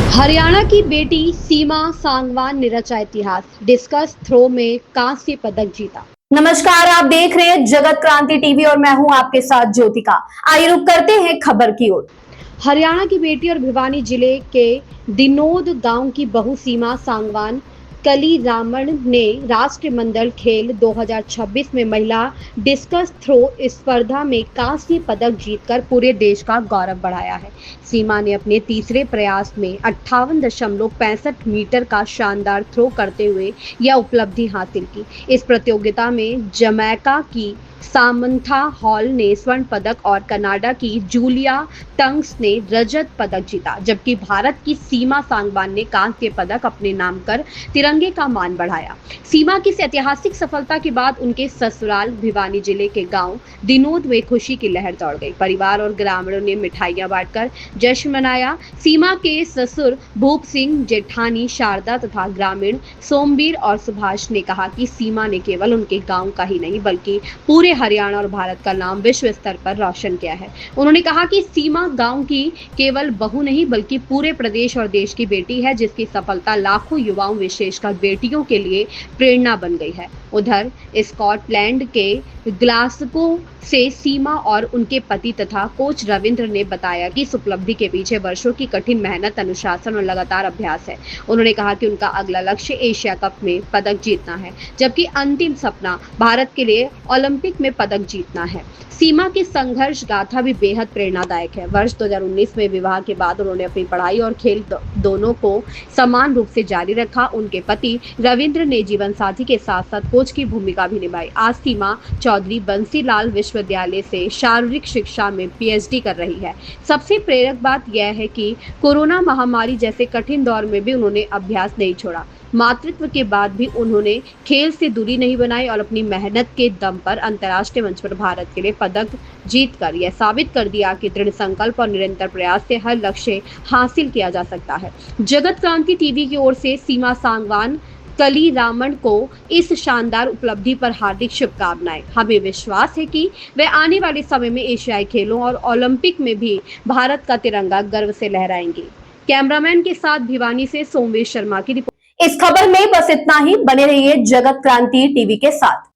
हरियाणा की बेटी सीमा सांगवान ने रचा इतिहास। डिस्कस थ्रो में कांस्य पदक जीता। नमस्कार, आप देख रहे हैं जगत क्रांति टीवी और मैं हूं आपके साथ ज्योतिका। आइए रुक करते हैं खबर की ओर। हरियाणा की बेटी और भिवानी जिले के दिनोद गांव की बहू सीमा सांगवान कली रामन ने राष्ट्रमंडल खेल 2026 में महिला डिस्कस थ्रो स्पर्धा में कांस्य पदक जीतकर पूरे देश का गौरव बढ़ाया है। सीमा ने अपने तीसरे प्रयास में 58.65 मीटर का शानदार थ्रो करते हुए यह उपलब्धि हासिल की। इस प्रतियोगिता में जमैका की सामंथा हॉल ने स्वर्ण पदक और कनाडा की जूलिया टंग्स ने रजत पदक जीता, जबकि भारत की सीमा सांगवान ने कांस्य पदक अपने नाम कर तिरंगे का मान बढ़ाया। सीमा की इस ऐतिहासिक सफलता के बाद उनके ससुराल भिवानी जिले के गांव दिनोद में खुशी की लहर दौड़ गई। परिवार और ग्रामीणों ने मिठाइयां बांटकर जश्न मनाया। सीमा के ससुर भूप सिंह, जेठानी शारदा तथा ग्रामीण सोमवीर और सुभाष ने कहा कि सीमा ने केवल उनके गांव का ही नहीं बल्कि पूरे हरियाणा और भारत का नाम विश्व स्तर पर रोशन किया है। उन्होंने कहा कि सीमा गांव की केवल बहू नहीं बल्कि पूरे प्रदेश और देश की बेटी है, जिसकी सफलता लाखों युवाओं विशेषकर बेटियों के लिए प्रेरणा बन गई है। उधर स्कॉटलैंड के ग्लासगो से सीमा और उनके पति तथा कोच रविंद्र ने बताया कि इस उपलब्धि के पीछे वर्षों की कठिन मेहनत, अनुशासन और लगातार अभ्यास है। उन्होंने कहा कि उनका अगला लक्ष्य एशिया कप में पदक जीतना है, जबकि अंतिम सपना भारत के लिए ओलंपिक में पदक जीतना है। सीमा की संघर्ष गाथा भी बेहद प्रेरणादायक है। वर्ष 2019 में विवाह के बाद उन्होंने अपनी पढ़ाई और खेल दोनों को समान रूप से जारी रखा। उनके पति रविंद्र ने जीवन साथी के साथ साथ कोच की भूमिका भी निभाई। आज सीमा चौधरी बंसीलाल विश्वविद्यालय से शारीरिक शिक्षा में पीएचडी कर रही है। सबसे प्रेरक बात यह है कि कोरोना महामारी जैसे कठिन दौर में भी उन्होंने अभ्यास नहीं छोड़ा। मातृत्व के बाद भी उन्होंने खेल से दूरी नहीं बनाई और अपनी मेहनत के दम पर अंतर्राष्ट्रीय मंच पर भारत के लिए पदक जीतकर यह साबित कर दिया कि दृढ़ संकल्प और निरंतर प्रयास से हर लक्ष्य हासिल किया जा सकता है। जगत क्रांति टीवी की ओर से सीमा सांगवान कली रामन को इस शानदार उपलब्धि पर हार्दिक शुभकामनाएं। हमें विश्वास है कि वे आने वाले समय में एशियाई खेलों और ओलंपिक में भी भारत का तिरंगा गर्व से लहराएंगे। कैमरामैन के साथ भिवानी से सोमवीर शर्मा की रिपोर्ट। इस खबर में बस इतना ही। बने रहिए जगत क्रांति टीवी के साथ।